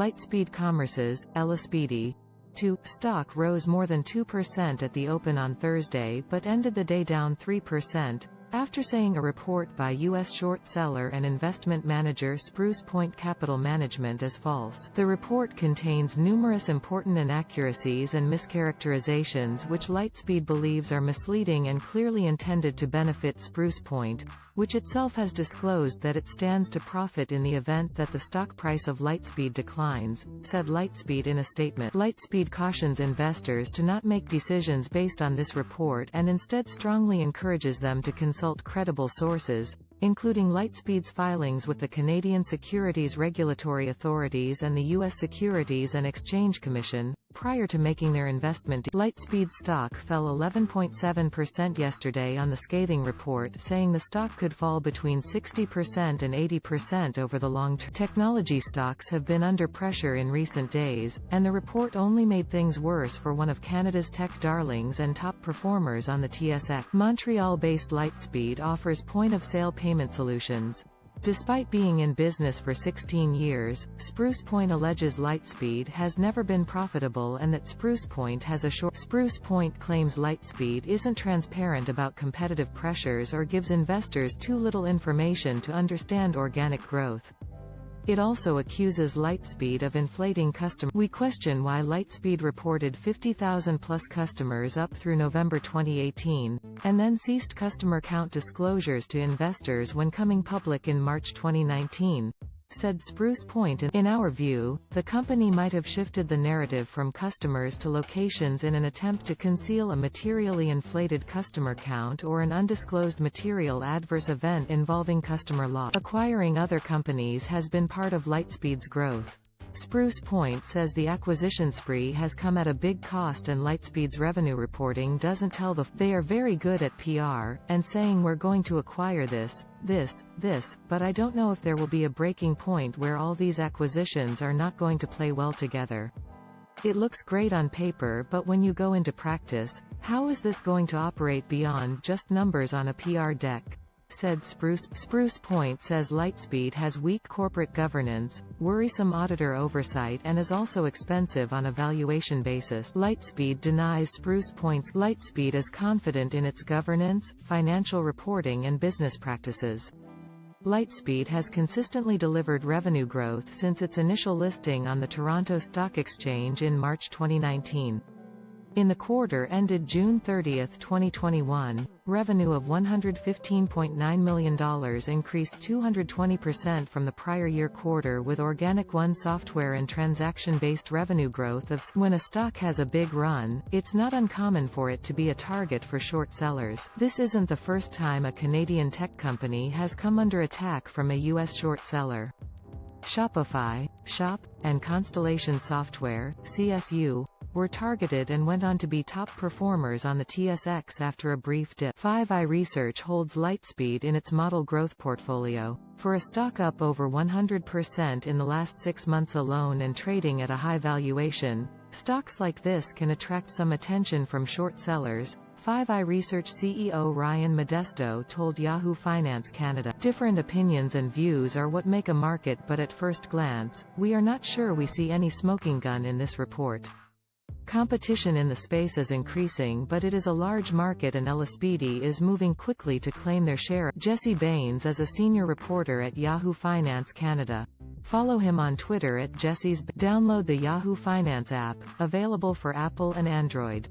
Lightspeed Commerce's Lightspeed stock rose more than 2% at the open on Thursday but ended the day down 3%, after saying a report by U.S. short seller and investment manager Spruce Point Capital Management is false. The report contains numerous important inaccuracies and mischaracterizations which Lightspeed believes are misleading and clearly intended to benefit Spruce Point, which itself has disclosed that it stands to profit in the event that the stock price of Lightspeed declines, said Lightspeed in a statement. Lightspeed cautions investors to not make decisions based on this report and instead strongly encourages them to consult credible sources, including Lightspeed's filings with the Canadian Securities Regulatory Authorities and the U.S. Securities and Exchange Commission, prior to making their investment. Lightspeed's stock fell 11.7% yesterday on the scathing report, saying the stock could fall between 60% and 80% over the long term. Technology stocks have been under pressure in recent days, and the report only made things worse for one of Canada's tech darlings and top performers on the TSX. Montreal-based Lightspeed offers point-of-sale payment solutions. Despite being in business for 16 years, Spruce Point alleges Lightspeed has never been profitable and that Spruce Point has a short. Spruce Point claims Lightspeed isn't transparent about competitive pressures or gives investors too little information to understand organic growth. It also accuses Lightspeed of inflating customer. We question why Lightspeed reported 50,000-plus customers up through November 2018, and then ceased customer count disclosures to investors when coming public in March 2019, said Spruce Point. In our view, the company might have shifted the narrative from customers to locations in an attempt to conceal a materially inflated customer count or an undisclosed material adverse event involving customer loss. Acquiring other companies has been part of Lightspeed's growth. Spruce Point says the acquisition spree has come at a big cost and Lightspeed's revenue reporting doesn't tell they are very good at PR, and saying we're going to acquire this, but I don't know if there will be a breaking point where all these acquisitions are not going to play well together. It looks great on paper, but when you go into practice, how is this going to operate beyond just numbers on a PR deck? Said Spruce. Spruce Point says Lightspeed has weak corporate governance, worrisome auditor oversight and is also expensive on a valuation basis. Lightspeed denies Spruce Point's. Lightspeed is confident in its governance, financial reporting and business practices. Lightspeed has consistently delivered revenue growth since its initial listing on the Toronto Stock Exchange in March 2019. In the quarter ended June 30, 2021, revenue of $115.9 million increased 220% from the prior year quarter with organic software and transaction-based revenue growth of. When a stock has a big run, it's not uncommon for it to be a target for short sellers. This isn't the first time a Canadian tech company has come under attack from a U.S. short seller. Shopify, Shop, and Constellation Software, CSU, were targeted and went on to be top performers on the TSX after a brief dip. 5i Research holds Lightspeed in its model growth portfolio. For a stock up over 100% in the last 6 months alone and trading at a high valuation, stocks like this can attract some attention from short sellers. 5i Research CEO Ryan Modesto told Yahoo Finance Canada. Different opinions and views are what make a market, but at first glance, we are not sure we see any smoking gun in this report. Competition in the space is increasing, but it is a large market and Lightspeed is moving quickly to claim their share. Jesse Baines is a senior reporter at Yahoo Finance Canada. Follow him on Twitter at Jesse's. Download the Yahoo Finance app, available for Apple and Android.